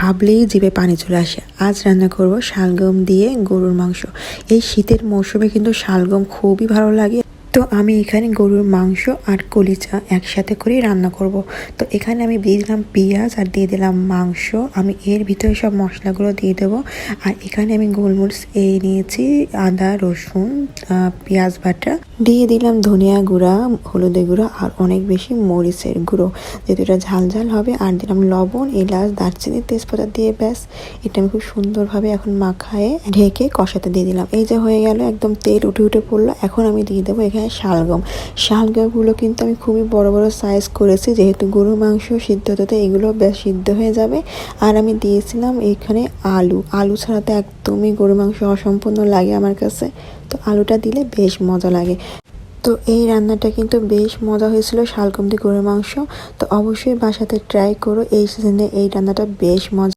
ভাবলেই জিভে পানি চলে আসে। আজ রান্না করব শালগম দিয়ে গরুর মাংস। এই শীতের মৌসুমে কিন্তু শালগম খুবই ভালো লাগে। তো আমি এখানে গরুর মাংস আর কলিজা একসাথে করেই রান্না করব। তো এখানে আমি দিয়ে দিলাম পেঁয়াজ আর দিয়ে দিলাম মাংস। আমি এর ভিতরে সব মশলাগুলো দিয়ে দেবো। আর এখানে আমি গোলমরিচ নিয়েছি, আদা রসুন পেঁয়াজ বাটা দিয়ে দিলাম, ধনিয়া গুঁড়া হলুদের গুঁড়া আর অনেক বেশি মরিচের গুঁড়ো, যেহেতু এটা ঝাল ঝাল হবে। আর দিলাম লবণ, এলাচ, দারচিনি, তেজপাতা দিয়ে ব্যাস এটা আমি খুব সুন্দরভাবে এখন মাখায়ে ঢেকে কষাতে দিয়ে দিলাম। এই যে হয়ে গেল, একদম তেল উঠে উঠে পড়লো। এখন আমি দিয়ে দেবো এখানে শালগমগুলো কিন্তু আমি খুবই বড় বড় সাইজ করেছি, যেহেতু গরুর মাংস সিদ্ধ হতে এগুলো বেশ সিদ্ধ হয়ে যাবে। আর আমি দিয়েছিলাম এখানে আলু ছাড়া তো একদমই গরুর মাংস অসম্পূর্ণ লাগে আমার কাছে। তো আলুটা দিলে বেশ মজা লাগে। তো এই রান্নাটা কিন্তু বেশ মজা হয়েছিল, শালগম দিয়ে গরুর মাংস। তো অবশ্যই বাসাতে ট্রাই করো, এই সিজনে এই রান্নাটা বেশ মজা।